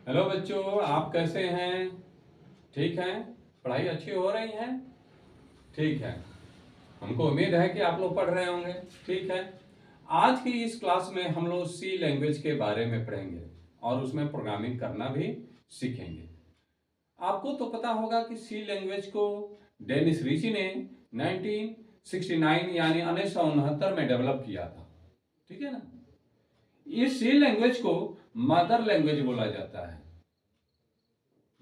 Hello बच्चों, आप कैसे हैं? ठीक हैं? पढ़ाई अच्छी हो रही है? ठीक है। हमको उम्मीद है कि आप लोग पढ़ रहे होंगे। ठीक है। आज की इस क्लास में हम लोग सी लैंग्वेज के बारे में पढ़ेंगे और उसमें प्रोग्रामिंग करना भी सीखेंगे। आपको तो पता होगा कि सी लैंग्वेज को डेनिस रिची ने 1969 यानी 1969 में डेवलप किया था। ठीक है ना। इस सी लैंग्वेज को मदर लैंग्वेज बोला जाता है।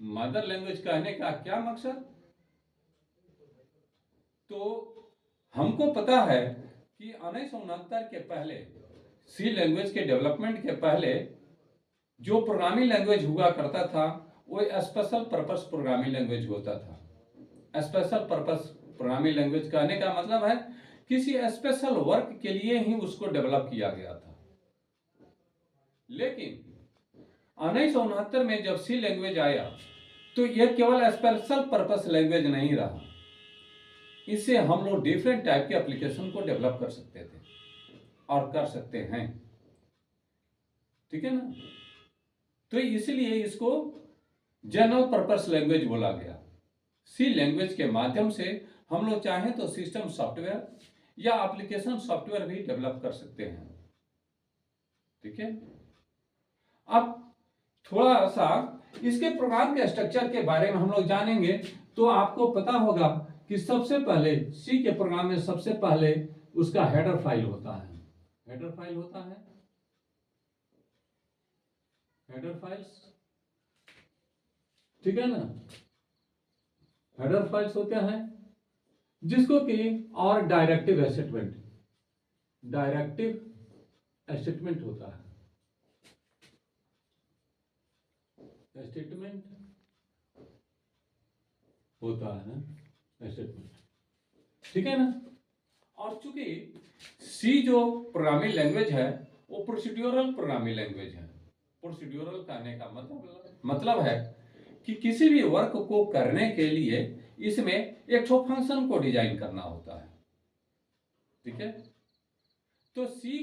मदर लैंग्वेज कहने का क्या मकसद? तो हमको पता है कि 1969 के पहले सी लैंग्वेज के डेवलपमेंट के पहले जो प्रोग्रामिंग लैंग्वेज हुआ करता था वो स्पेशल पर्पस प्रोग्रामिंग लैंग्वेज होता था। स्पेशल पर्पस प्रोग्रामिंग लैंग्वेज कहने का मतलब है किसी स्पेशल वर्क के लिए ही उसको डेवलप किया गया था। लेकिन 1969 में जब सी लैंग्वेज आया तो यह केवल स्पेशल पर्पस लैंग्वेज नहीं रहा। इससे हम लोग डिफरेंट टाइप के एप्लीकेशन को डेवलप कर सकते थे और कर सकते हैं। ठीक है ना। तो इसलिए इसको जनरल पर्पस लैंग्वेज बोला गया। सी लैंग्वेज के माध्यम से हम लोग चाहें तो सिस्टम सॉफ्टवेयर या एप्लीकेशन सॉफ्टवेयर भी डेवलप कर सकते हैं। ठीक है। अब थोड़ा सा इसके प्रोग्राम के स्ट्रक्चर के बारे में हम लोग जानेंगे तो आपको पता होगा कि सबसे पहले सी के प्रोग्राम में सबसे पहले उसका हेडर फाइल होता है। हेडर फाइल होता है। हेडर फाइल्स, ठीक है ना। हेडर फाइल्स होते हैं जिसको कि और डायरेक्टिव स्टेटमेंट, डायरेक्टिव स्टेटमेंट होता है। स्टेटमेंट होता है स्टेटमेंट। ठीक है ना। और चूंकि सी जो प्रोग्रामिंग लैंग्वेज है वो प्रोसीड्यूरल प्रोग्रामिंग लैंग्वेज है। प्रोसीड्यूरल कहने का मतलब है कि किसी भी वर्क को करने के लिए इसमें एक ठो फंक्शन को डिजाइन करना होता है। ठीक है। तो सी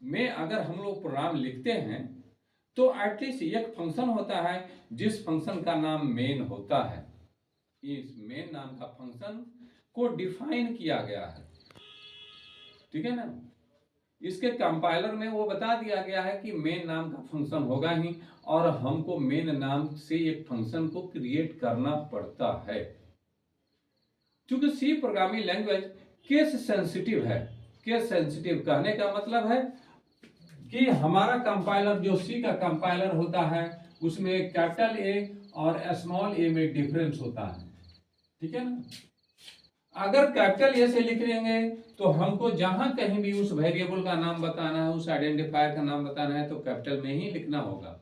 में अगर हम लोग प्रोग्राम लिखते हैं तो एटलीस्ट एक फंक्शन होता है जिस फंक्शन का नाम मेन होता है। इस मेन नाम का फंक्शन को डिफाइन किया गया है। ठीक है ना। इसके कंपाइलर में वो बता दिया गया है कि मेन नाम का फंक्शन होगा ही और हमको मेन नाम से एक फंक्शन को क्रिएट करना पड़ता है। क्योंकि C programming language case sensitive है। केस सेंसिटिव कहने का मतलब है कि हमारा कंपाइलर जो सी का कंपाइलर होता है उसमें कैपिटल ए और स्मॉल ए में डिफरेंस होता है। ठीक है ना। अगर कैपिटल ए से लिख लेंगे तो हमको जहां कहीं भी उस वेरिएबल का नाम बताना है, उस आइडेंटिफायर का नाम बताना है तो कैपिटल में ही लिखना होगा।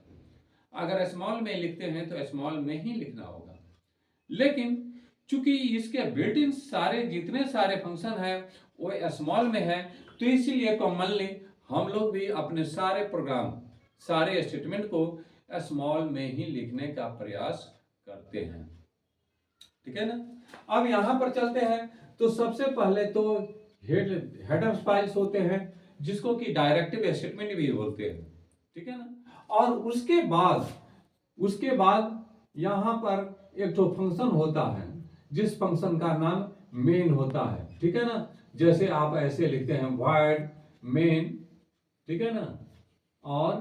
अगर स्मॉल में लिखते हैं तो स्मॉल में ही लिखना होगा। लेकिन चूंकि इसके बिल्ट इन सारे जितने सारे फंक्शन है वो स्मॉल में है तो इसीलिए कॉमनली हम लोग भी अपने सारे प्रोग्राम, सारे स्टेटमेंट को स्मॉल में ही लिखने का प्रयास करते हैं। ठीक है ना। अब यहां पर चलते हैं तो सबसे पहले तो हेडर फाइल्स होते हैं जिसको कि डायरेक्टिव स्टेटमेंट भी बोलते हैं। ठीक है ना। और उसके बाद यहां पर एक तो फंक्शन होता है जिस फंक्शन का नाम मेन होता है। ठीक है ना। जैसे आप ऐसे लिखते हैं void मेन, ठीक है ना, और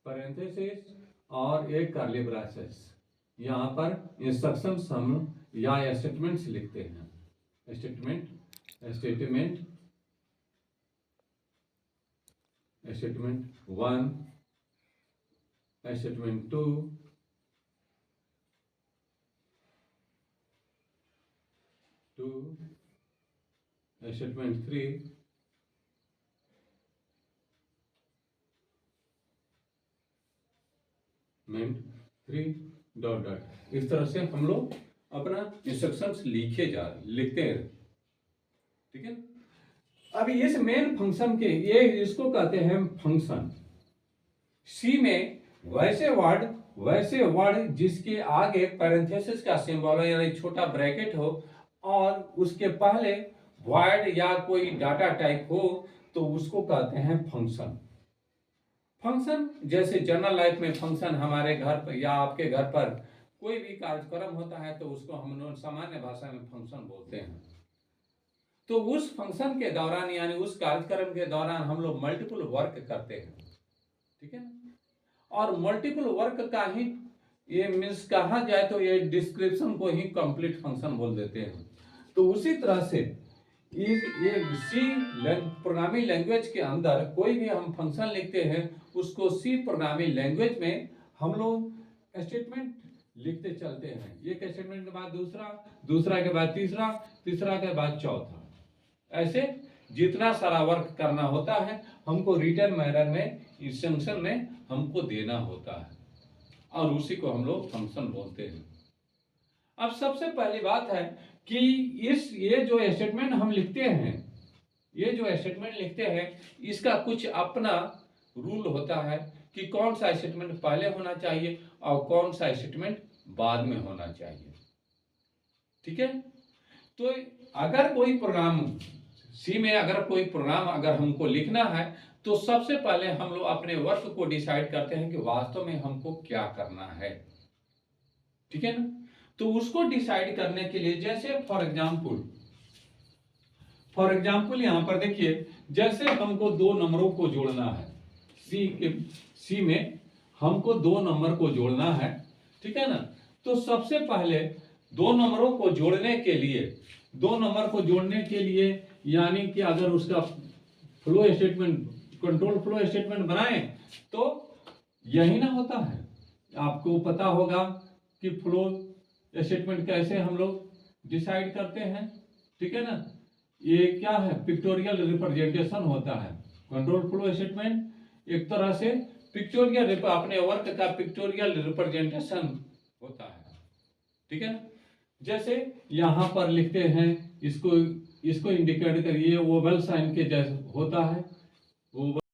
पैरेंथेसिस और एक कर्ली ब्रैकेट्स। यहां पर इंस्ट्रक्शंस हम या स्टेटमेंट्स लिखते हैं। Statement statement statement 1, statement 2, statement 3, main 3 dot dot. इस तरह से हम लोग अपना इंस्ट्रक्शंस लिखते हैं। ठीक है। अभी इस मेन फंक्शन के ये इसको कहते हैं फंक्शन। सी में वैसे वर्ड जिसके आगे पैरेंथेसिस का सिंबल हो यानी छोटा ब्रैकेट हो और उसके पहले void या कोई डाटा टाइप हो तो उसको कहते हैं फंक्शन। फंक्शन जैसे जनरल लाइफ में फंक्शन हमारे घर पर या आपके घर पर कोई भी कार्यक्रम होता है तो उसको हम लोग सामान्य भाषा में फंक्शन बोलते हैं। तो उस फंक्शन के दौरान यानी उस कार्यक्रम के दौरान हम लोग मल्टीपल वर्क करते हैं, ठीक है ना। और मल्टीपल वर्क का ही ये मीन्स कहा जाए तो ये डिस्क्रिप्शन को ही कंप्लीट फंक्शन बोल देते हैं। तो उसी तरह से ये सी प्रोग्रामिंग लैंग्वेज के अंदर कोई भी हम फंक्शन लिखते हैं उसको सी प्रोग्रामिंग लैंग्वेज में हम लोग स्टेटमेंट लिखते चलते हैं। एक स्टेटमेंट के बाद दूसरा, दूसरा के बाद तीसरा, तीसरा के बाद चौथा, ऐसे जितना सारा वर्क करना होता है हमको रिटर्न मैनर में इंस्ट्रक्शन में हमको देना होता है और उसी को हम लोग फंक्शन बोलते हैं। अब सबसे पहली बात है कि ये जो स्टेटमेंट हम लिखते हैं, ये जो स्टेटमेंट लिखते हैं इसका कुछ अपना रूल होता है कि कौन सा स्टेटमेंट पहले होना चाहिए और कौन सा स्टेटमेंट बाद में होना चाहिए, ठीक है। तो अगर कोई प्रोग्राम सी में अगर कोई प्रोग्राम अगर हमको लिखना है तो सबसे पहले हम लोग अपने वर्क को डिसाइड करते हैं कि वास्तव में हमको क्या करना है, ठीक है ना। तो उसको डिसाइड करने के लिए जैसे फॉर एग्जाम्पल यहां पर देखिए, जैसे हमको दो नंबरों को जोड़ना है, सी में हमको दो नंबर को जोड़ना है, ठीक है ना। तो सबसे पहले दो नंबरों को जोड़ने के लिए यानी कि अगर उसका flow statement control flow statement बनाए तो यही ना होता है। आपको पता होगा कि फ्लो स्टेटमेंट कैसे हम लोग डिसाइड करते हैं, ठीक है ना। ये क्या है, पिक्टोरियल रिप्रेजेंटेशन होता है। कंट्रोल फ्लो स्टेटमेंट एक तरह से पिक्टोरियल अपने वर्क का पिक्टोरियल रिप्रेजेंटेशन होता है, ठीक है ना। जैसे यहां पर लिखते हैं इसको इंडिकेट करिए, वोवेल साइन के जैसे होता है, वो